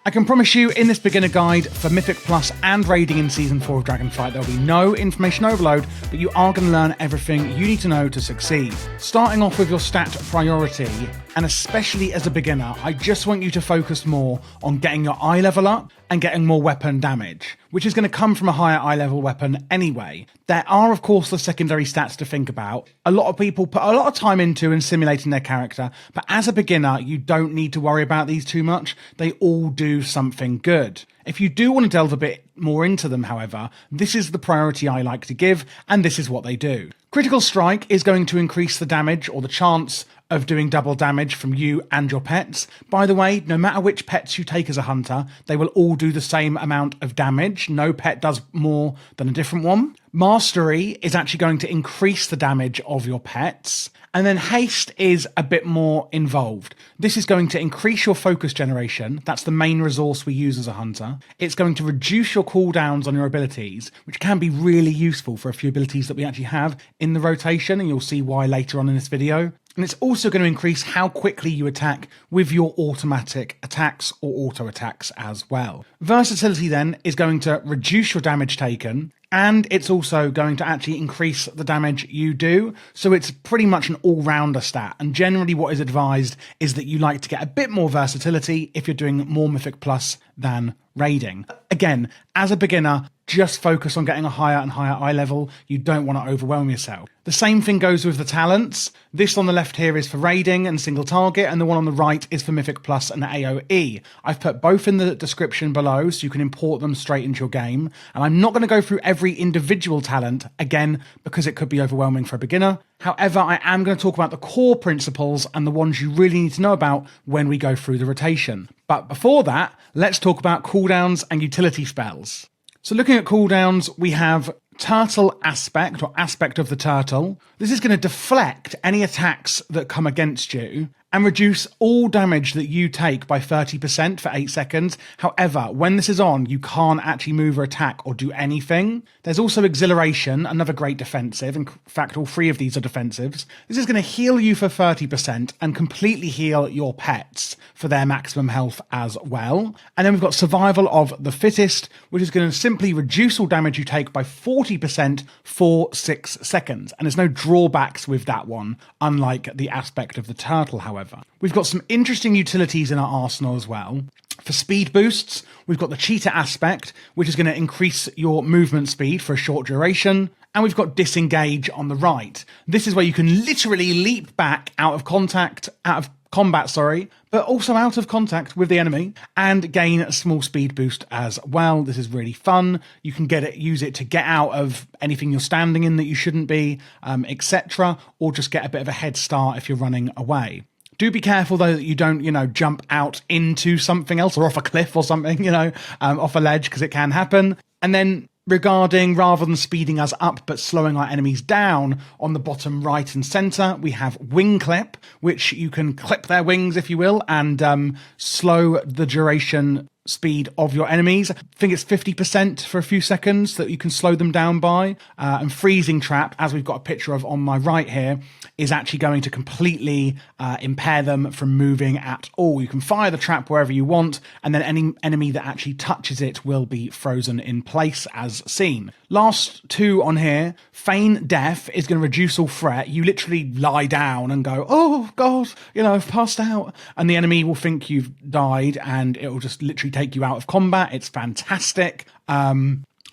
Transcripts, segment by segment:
I can promise you in this beginner guide for Mythic Plus and raiding in Season 4 of Dragonflight, there'll be no information overload, but you are going to learn everything you need to know to succeed. Starting off with your stat priority, and especially as a beginner, I just want you to focus more on getting your eye level up and getting more weapon damage, which is going to come from a higher eye level weapon anyway. There are, of course, the secondary stats to think about. A lot of people put a lot of time into and simulating their character, but as a beginner, you don't need to worry about these too much. They all do something good. If you do want to delve a bit more into them, however, this is the priority I like to give, and this is what they do. Critical Strike is going to increase the damage or the chance of doing double damage from you and your pets. By the way, no matter which pets you take as a hunter, they will all do the same amount of damage. No pet does more than a different one. Mastery is actually going to increase the damage of your pets. And then Haste is a bit more involved. This is going to increase your focus generation. That's the main resource we use as a hunter. It's going to reduce your cooldowns on your abilities, which can be really useful for a few abilities that we actually have in the rotation, and you'll see why later on in this video. And it's also going to increase how quickly you attack with your automatic attacks or auto attacks as well. Versatility then is going to reduce your damage taken, and it's also going to actually increase the damage you do. So it's pretty much an all-rounder stat. And generally what is advised is that you like to get a bit more versatility if you're doing more Mythic Plus than raiding. Again, as a beginner, just focus on getting a higher and higher eye level. You don't want to overwhelm yourself. The same thing goes with the talents. This on the left here is for raiding and single target, and the one on the right is for Mythic Plus and AoE. I've put both in the description below so you can import them straight into your game. And I'm not going to go through every individual talent, again, because it could be overwhelming for a beginner. However, I am going to talk about the core principles and the ones you really need to know about when we go through the rotation. But before that, let's talk about cooldowns and utility spells. So looking at cooldowns, we have Turtle Aspect, or Aspect of the Turtle. This is going to deflect any attacks that come against you and reduce all damage that you take by 30% for 8 seconds. However, when this is on, you can't actually move or attack or do anything. There's also Exhilaration, another great defensive. In fact, all three of these are defensives. This is going to heal you for 30% and completely heal your pets for their maximum health as well. And then we've got Survival of the Fittest, which is going to simply reduce all damage you take by 40% for 6 seconds. And there's no drawbacks with that one, unlike the Aspect of the Turtle, however. We've got some interesting utilities in our arsenal as well. For speed boosts, we've got the Cheetah Aspect, which is going to increase your movement speed for a short duration. And we've got Disengage on the right. This is where you can literally leap back out of combat, but also out of contact with the enemy and gain a small speed boost as well. This is really fun. You can use it to get out of anything you're standing in that you shouldn't be, etc., or just get a bit of a head start if you're running away. Do be careful, though, that you don't, jump out into something else or off a cliff or something, off a ledge, because it can happen. And then regarding rather than speeding us up but slowing our enemies down, on the bottom right and centre, we have Wing Clip, which you can clip their wings, if you will, and slow the duration speed of your enemies. I think it's 50% for a few seconds that you can slow them down by. And Freezing Trap, as we've got a picture of on my right here, is actually going to completely impair them from moving at all. You can fire the trap wherever you want, and then any enemy that actually touches it will be frozen in place as seen. Last two on here, Feign Death is going to reduce all threat. You literally lie down and go, oh God, I've passed out. And the enemy will think you've died and it will just literally take you out of combat. It's fantastic.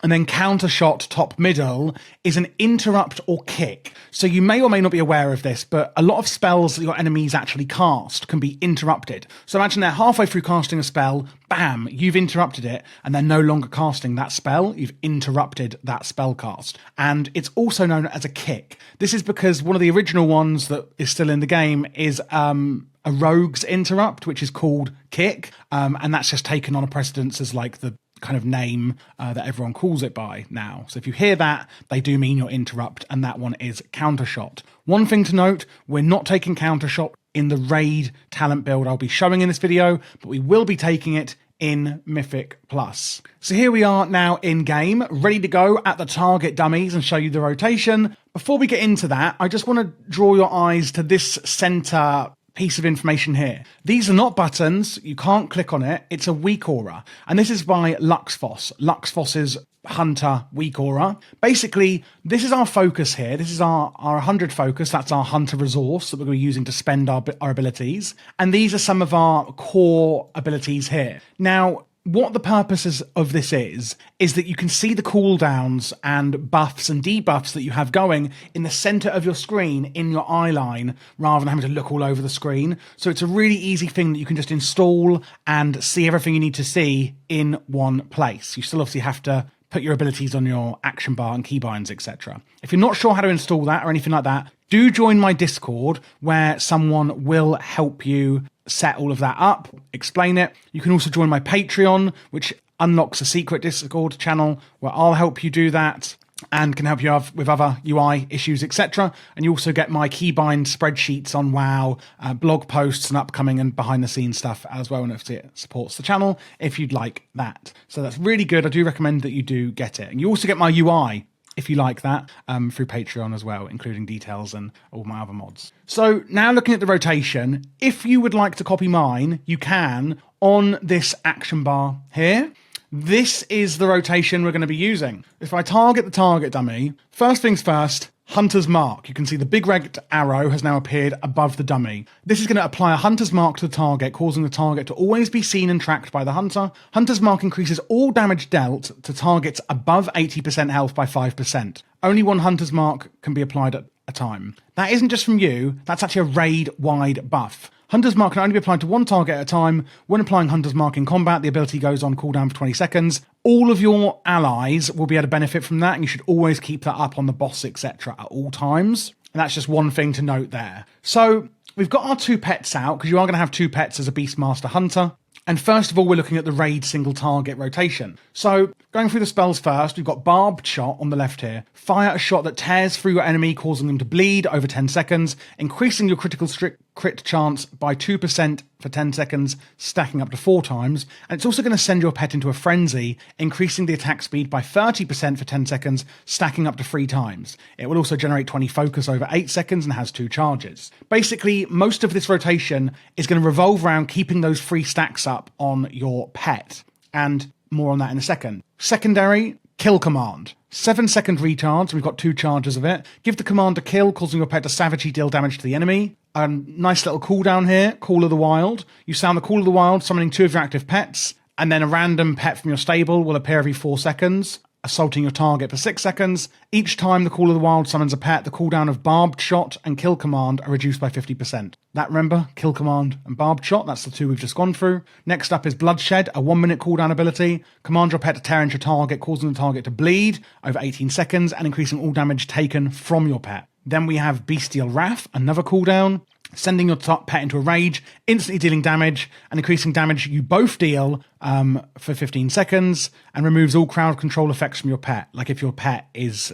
And then Counter Shot Top Middle is an interrupt or kick. So you may or may not be aware of this, but a lot of spells that your enemies actually cast can be interrupted. So imagine they're halfway through casting a spell, bam, you've interrupted it, and they're no longer casting that spell. You've interrupted that spell cast. And it's also known as a kick. This is because one of the original ones that is still in the game is a rogue's interrupt, which is called kick. And that's just taken on a precedence as like the kind of name that everyone calls it by now. So if you hear that, they do mean your interrupt, and that one is Counter Shot. One thing to note, we're not taking Counter Shot in the raid talent build I'll be showing in this video, but we will be taking it in Mythic Plus. So here we are now in game, ready to go at the target dummies and show you the rotation. Before we get into that, I just want to draw your eyes to this center piece of information here. These are not buttons. You can't click on it. It's a weak aura. And this is by Luxfoss. Luxfoss's Hunter weak aura. Basically, this is our focus here. This is our 100 focus. That's our Hunter resource that we're going to be using to spend our abilities. And these are some of our core abilities here. Now, what the purpose of this is that you can see the cooldowns and buffs and debuffs that you have going in the center of your screen in your eye line rather than having to look all over the screen. So it's a really easy thing that you can just install and see everything you need to see in one place. You still obviously have to put your abilities on your action bar and keybinds, etc. If you're not sure how to install that or anything like that, do join my Discord where someone will help you set all of that up, explain it. You can also join my Patreon, which unlocks a secret Discord channel where I'll help you do that and can help you with other UI issues, etc. And you also get my keybind spreadsheets on WoW, blog posts and upcoming and behind the scenes stuff as well, and it supports the channel if you'd like that. So that's really good. I do recommend that you do get it. And you also get my UI if you like that, through Patreon as well, including details and all my other mods. So now looking at the rotation, if you would like to copy mine, you can on this action bar here. This is the rotation we're going to be using. If I target the target dummy, first things first, Hunter's Mark. You can see the big red arrow has now appeared above the dummy. This is going to apply a Hunter's Mark to the target, causing the target to always be seen and tracked by the Hunter. Hunter's Mark increases all damage dealt to targets above 80% health by 5%. Only one Hunter's Mark can be applied at a time. That isn't just from you, that's actually a raid-wide buff. Hunter's Mark can only be applied to one target at a time. When applying Hunter's Mark in combat, the ability goes on cooldown for 20 seconds. All of your allies will be able to benefit from that, and you should always keep that up on the boss, etc. at all times. And that's just one thing to note there. So we've got our 2 pets out, because you are going to have 2 pets as a Beastmaster Hunter. And first of all, we're looking at the raid single target rotation. So going through the spells first, we've got Barbed Shot on the left here. Fire a shot that tears through your enemy, causing them to bleed over 10 seconds, increasing your critical crit chance by 2% for 10 seconds, stacking up to 4 times. And it's also going to send your pet into a frenzy, increasing the attack speed by 30% for 10 seconds, stacking up to 3 times. It will also generate 20 focus over 8 seconds and has 2 charges. Basically, most of this rotation is going to revolve around keeping those 3 stacks up on your pet. And more on that in a second. Secondary, Kill Command. 7-second recharge, we've got 2 charges of it. Give the command to kill, causing your pet to savagely deal damage to the enemy. A nice little cooldown here, Call of the Wild. You sound the Call of the Wild, summoning 2 of your active pets, and then a random pet from your stable will appear every 4 seconds, assaulting your target for 6 seconds. Each time the Call of the Wild summons a pet, the cooldown of Barbed Shot and Kill Command are reduced by 50%. That, remember, Kill Command and Barbed Shot, that's the 2 we've just gone through. Next up is Bloodshed, a 1-minute cooldown ability. Command your pet to tear into your target, causing the target to bleed over 18 seconds and increasing all damage taken from your pet. Then we have Bestial Wrath, another cooldown. Sending your top pet into a rage, instantly dealing damage and increasing damage you both deal for 15 seconds, and removes all crowd control effects from your pet. Like if your pet is,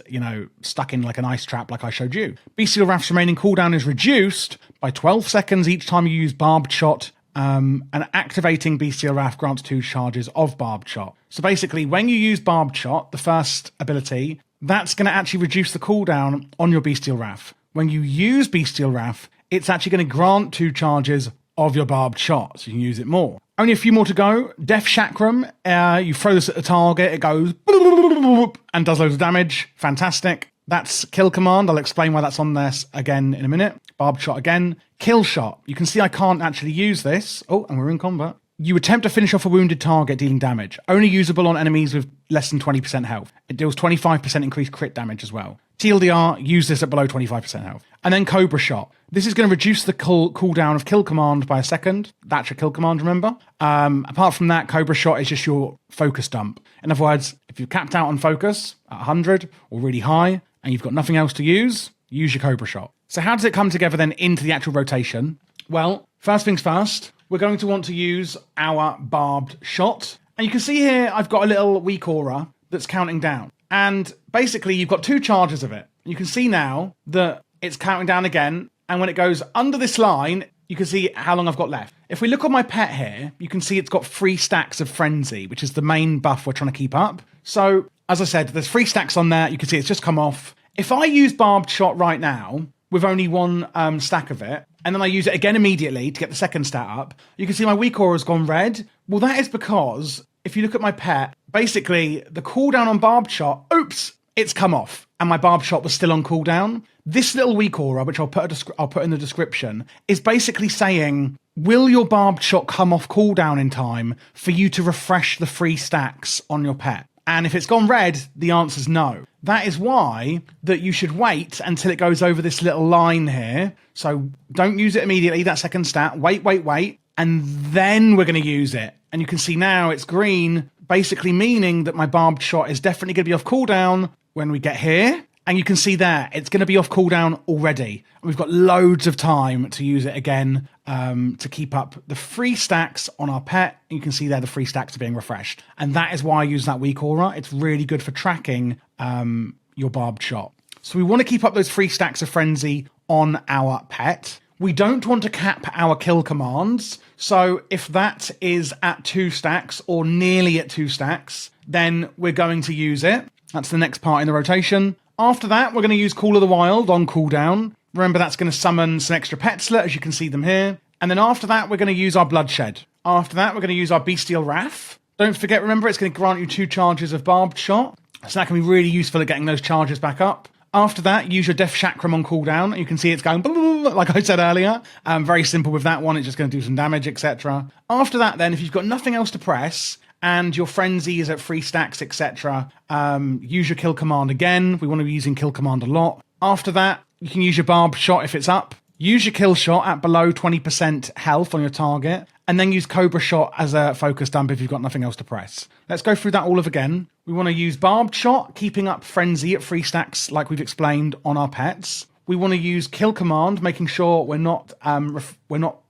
stuck in like an ice trap like I showed you. Bestial Wrath's remaining cooldown is reduced by 12 seconds each time you use Barbed Shot, and activating Bestial Wrath grants 2 charges of Barbed Shot. So basically, when you use Barbed Shot, the first ability, that's going to actually reduce the cooldown on your Bestial Wrath. When you use Bestial Wrath, it's actually going to grant 2 charges of your Barbed Shot, so you can use it more. Only a few more to go. Death Chakram, you throw this at the target, it goes and does loads of damage. Fantastic. That's Kill Command. I'll explain why that's on there again in a minute. Barbed Shot again. Kill Shot. You can see I can't actually use this. Oh, and we're in combat. You attempt to finish off a wounded target dealing damage. Only usable on enemies with less than 20% health. It deals 25% increased crit damage as well. TLDR, use this at below 25% health. And then Cobra Shot. This is going to reduce the cooldown of Kill Command by 1 second. That's your Kill Command, remember? Apart from that, Cobra Shot is just your focus dump. In other words, if you're capped out on focus at 100 or really high, and you've got nothing else to use your Cobra Shot. So how does it come together then into the actual rotation? Well, first things first, we're going to want to use our Barbed Shot. And you can see here, I've got a little weak aura that's counting down. And basically, you've got 2 charges of it. You can see now that it's counting down again. And when it goes under this line, you can see how long I've got left. If we look at my pet here, you can see it's got 3 stacks of Frenzy, which is the main buff we're trying to keep up. So, as I said, there's 3 stacks on there. You can see it's just come off. If I use Barbed Shot right now, with only 1 stack of it, and then I use it again immediately to get the second stat up, you can see my weak aura has gone red. Well, that is because if you look at my pet, basically the cooldown on barbed shot, oops, it's come off, and my barbed shot was still on cooldown. This little weak aura, which I'll put in the description, is basically saying, will your barbed shot come off cooldown in time for you to refresh the free stacks on your pet? And if it's gone red, the answer's no. That is why that you should wait until it goes over this little line here. So don't use it immediately, that second stat. Wait, and then we're going to use it. And you can see now it's green, basically meaning that my barbed shot is definitely going to be off cooldown when we get here. And you can see there, it's going to be off cooldown already. And we've got loads of time to use it again to keep up the free stacks on our pet. And you can see there the free stacks are being refreshed. And that is why I use that weak aura. It's really good for tracking your barbed shot. So we want to keep up those free stacks of frenzy on our pet. We don't want to cap our kill commands. So if that is at 2 stacks or nearly at 2 stacks, then we're going to use it. That's the next part in the rotation. After that, we're going to use Call of the Wild on cooldown. Remember, that's going to summon some extra Petzler, as you can see them here. And then after that, we're going to use our Bloodshed. After that, we're going to use our Bestial Wrath. Don't forget, remember, it's going to grant you 2 charges of Barbed Shot. So that can be really useful at getting those charges back up. After that, use your Death Chakram on cooldown. You can see it's going like I said earlier. Very simple with that one. It's just going to do some damage, etc. After that, then, if you've got nothing else to press and your frenzy is at 3 stacks, etc., use your kill command again. We want to be using kill command a lot. After that, you can use your barbed shot if it's up. Use your kill shot at below 20% health on your target, and then use Cobra Shot as a focus dump if you've got nothing else to press. Let's go through that all again. We want to use Barbed Shot, keeping up Frenzy at 3 stacks like we've explained on our pets. We want to use Kill Command, making sure we're not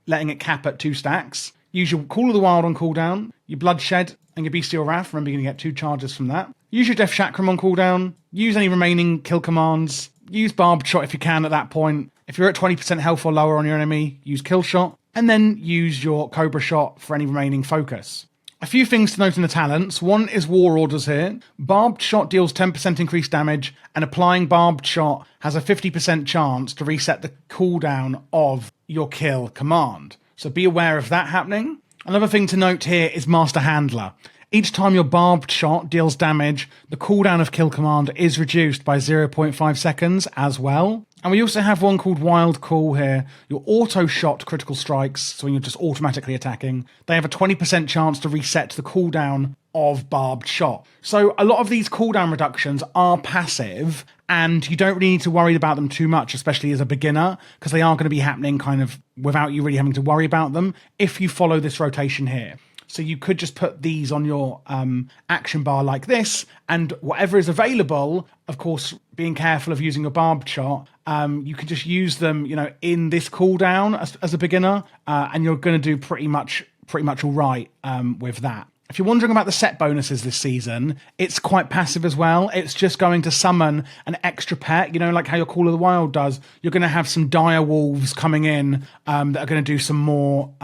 letting it cap at 2 stacks. Use your Call of the Wild on cooldown, your Bloodshed, and your Bestial Wrath. Remember, you're going to get 2 charges from that. Use your Death Chakram on cooldown. Use any remaining kill commands. Use Barbed Shot if you can at that point. If you're at 20% health or lower on your enemy, use Kill Shot. And then use your Cobra Shot for any remaining focus. A few things to note in the talents. One is War Orders here. Barbed Shot deals 10% increased damage, and applying Barbed Shot has a 50% chance to reset the cooldown of your kill command. So be aware of that happening. Another thing to note here is Master Handler. Each time your Barbed Shot deals damage, the cooldown of kill command is reduced by 0.5 seconds as well. And we also have one called Wild Call here. Your auto shot critical strikes, so when you're just automatically attacking, they have a 20% chance to reset the cooldown of Barbed Shot. So a lot of these cooldown reductions are passive, and you don't really need to worry about them too much, especially as a beginner, because they are going to be happening kind of without you really having to worry about them if you follow this rotation here. So you could just put these on your action bar like this, and whatever is available, of course, being careful of using your Barbed Shot, you can just use them, in this cooldown as a beginner, and you're going to do pretty much all right with that. If you're wondering about the set bonuses this season, it's quite passive as well. It's just going to summon an extra pet, like how your Call of the Wild does. You're going to have some dire wolves coming in that are going to do some more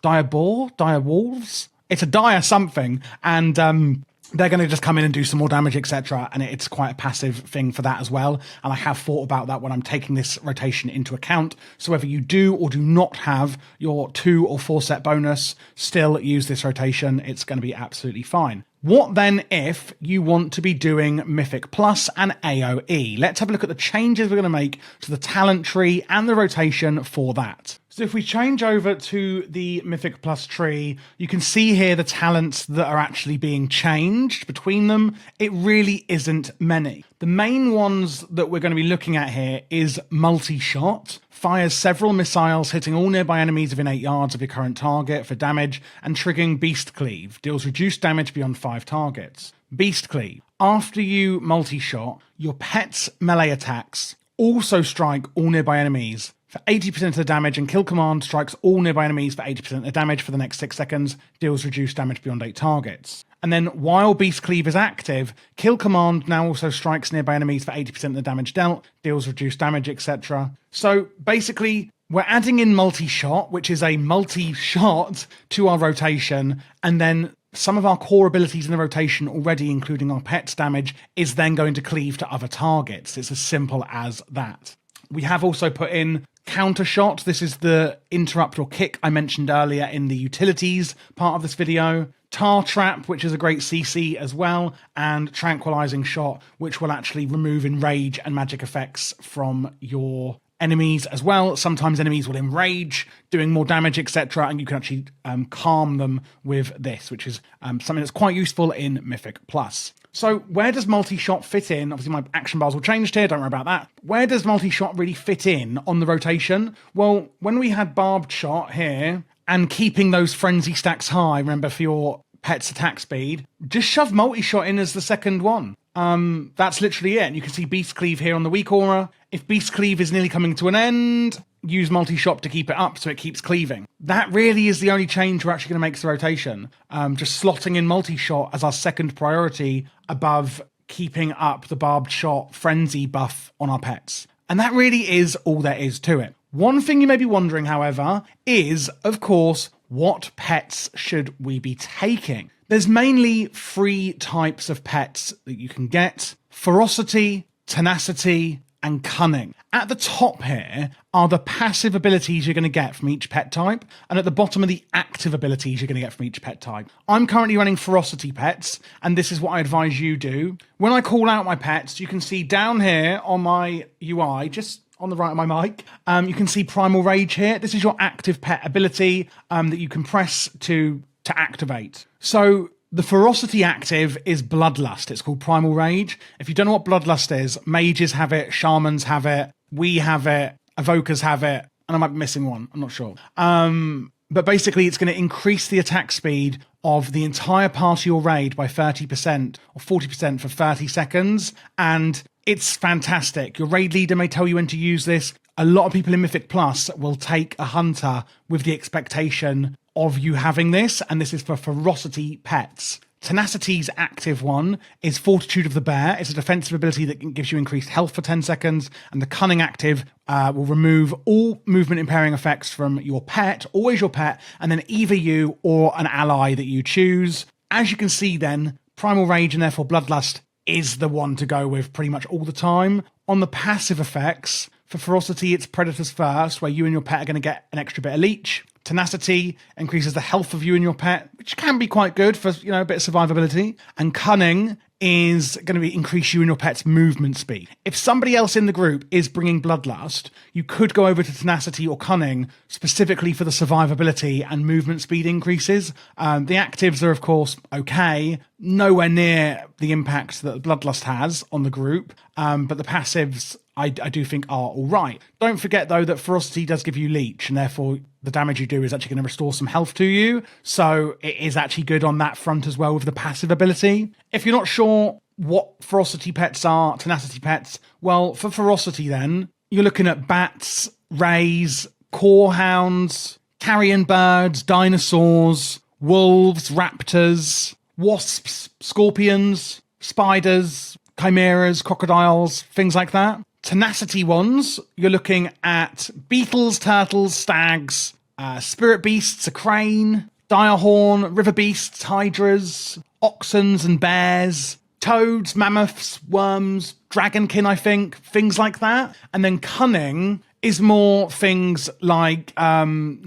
dire wolves. It's a dire something, and they're going to just come in and do some more damage, etc. And it's quite a passive thing for that as well. And I have thought about that when I'm taking this rotation into account. So whether you do or do not have your 2 or 4 set bonus, still use this rotation. It's going to be absolutely fine. What then if you want to be doing Mythic Plus and AoE? Let's have a look at the changes we're going to make to the talent tree and the rotation for that. So if we change over to the Mythic Plus tree, you can see here the talents that are actually being changed between them. It really isn't many. The main ones that we're going to be looking at here is Multi-Shot. Fires several missiles hitting all nearby enemies within 8 yards of your current target for damage, and triggering Beast Cleave. Deals reduced damage beyond 5 targets. Beast Cleave. After you multi-shot, your pet's melee attacks also strike all nearby enemies for 80% of the damage, and Kill Command strikes all nearby enemies for 80% of the damage for the next 6 seconds. Deals reduced damage beyond 8 targets. And then while Beast Cleave is active, Kill Command now also strikes nearby enemies for 80% of the damage dealt, deals reduced damage, etc. So basically, we're adding in Multi-Shot, which is a multi-shot to our rotation, and then some of our core abilities in the rotation already, including our pet's damage, is then going to cleave to other targets. It's as simple as that. We have also put in Counter Shot, this is the interrupt or kick I mentioned earlier in the utilities part of this video. Tar Trap, which is a great CC as well, and Tranquilizing Shot, which will actually remove enrage and magic effects from your enemies as well. Sometimes enemies will enrage, doing more damage, etc., and you can actually calm them with this, which is something that's quite useful in Mythic Plus. So where does multi-shot fit in? Obviously my action bars will change here, don't worry about that. Where does multi-shot really fit in on the rotation? Well, when we had barbed shot here, and keeping those frenzy stacks high, remember, for your pet's attack speed, just shove multi-shot in as the second one. That's literally it. And you can see Beast Cleave here on the weak aura. If Beast Cleave is nearly coming to an end, use multi-shot to keep it up so it keeps cleaving. That really is the only change we're actually going to make to the rotation. Just slotting in multi-shot as our second priority above keeping up the barbed shot frenzy buff on our pets. And that really is all there is to it. One thing you may be wondering, however, is, of course, what pets should we be taking? There's mainly 3 types of pets that you can get: Ferocity, Tenacity, and Cunning. At the top here are the passive abilities you're going to get from each pet type, and at the bottom are the active abilities you're going to get from each pet type. I'm currently running Ferocity pets, and this is what I advise you do. When I call out my pets, you can see down here on my UI, just on the right of my mic, you can see Primal Rage here. This is your active pet ability that you can press to activate. So the Ferocity active is Bloodlust. It's called Primal Rage. If you don't know what Bloodlust is, mages have it, shamans have it, we have it, evokers have it, and I might be missing one, I'm not sure. But basically it's going to increase the attack speed of the entire party or raid by 30% or 40% for 30 seconds, and it's fantastic. Your raid leader may tell you when to use this. A lot of people in Mythic Plus will take a hunter with the expectation of you having this, and this is for Ferocity pets. Tenacity's active one is Fortitude of the Bear. It's a defensive ability that gives you increased health for 10 seconds, and the Cunning active will remove all movement impairing effects from your pet, always your pet, and then either you or an ally that you choose. As you can see then, Primal Rage and therefore Bloodlust is the one to go with pretty much all the time. On the passive effects, for Ferocity, it's Predators First, where you and your pet are going to get an extra bit of leech. Tenacity increases the health of you and your pet, which can be quite good for, you know, a bit of survivability. And Cunning is going to increase you and your pet's movement speed. If somebody else in the group is bringing Bloodlust, you could go over to Tenacity or Cunning specifically for the survivability and movement speed increases. The actives are, of course, okay, nowhere near the impact that Bloodlust has on the group, but the passives I do think are all right. Don't forget, though, that Ferocity does give you leech, and therefore the damage you do is actually going to restore some health to you. So it is actually good on that front as well with the passive ability. If you're not sure what Ferocity pets are, Tenacity pets, well, for Ferocity then, you're looking at bats, rays, corehounds, carrion birds, dinosaurs, wolves, raptors, wasps, scorpions, spiders, chimeras, crocodiles, things like that. Tenacity ones, you're looking at beetles, turtles, stags, spirit beasts, a crane, direhorn, river beasts, hydras, oxens and bears, toads, mammoths, worms, dragonkin, I think, things like that. And then Cunning is more things like Cunning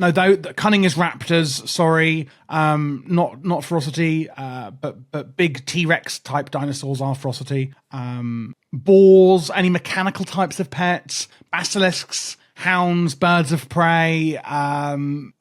is raptors, sorry, not Ferocity, but big T-Rex type dinosaurs are Ferocity. Boars, any mechanical types of pets, basilisks, hounds, birds of prey,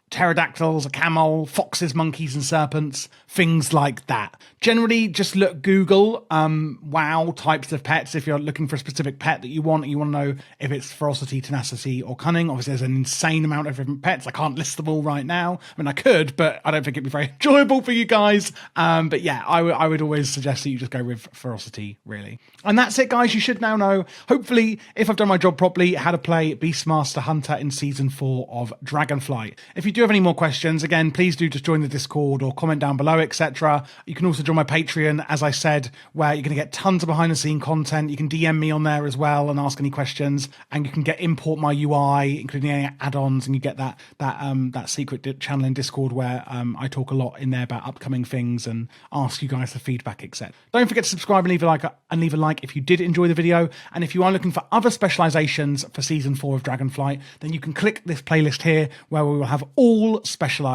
pterodactyls, a camel, foxes, monkeys and serpents, things like that. Generally, just Google WoW types of pets if you're looking for a specific pet that you want to know if it's Ferocity, Tenacity or Cunning. Obviously, there's an insane amount of different pets. I can't list them all right now. I mean, I could, but I don't think it'd be very enjoyable for you guys. But yeah, I would always suggest that you just go with Ferocity, really. And that's it, guys. You should now know, hopefully, if I've done my job properly, how to play Beastmaster Hunter in Season 4 of Dragonflight. If you do have any more questions, again, please do just join the Discord or comment down below, etc. You can also join my Patreon, as I said, where you're going to get tons of behind the scene content. You can DM me on there as well and ask any questions, and you can import my UI, including any add-ons, and you get that secret channel in Discord where I talk a lot in there about upcoming things and ask you guys for feedback, etc. Don't forget to subscribe and leave a like if you did enjoy the video. And if you are looking for other specializations for season 4 of Dragonflight, then you can click this playlist here where we will have all specializations.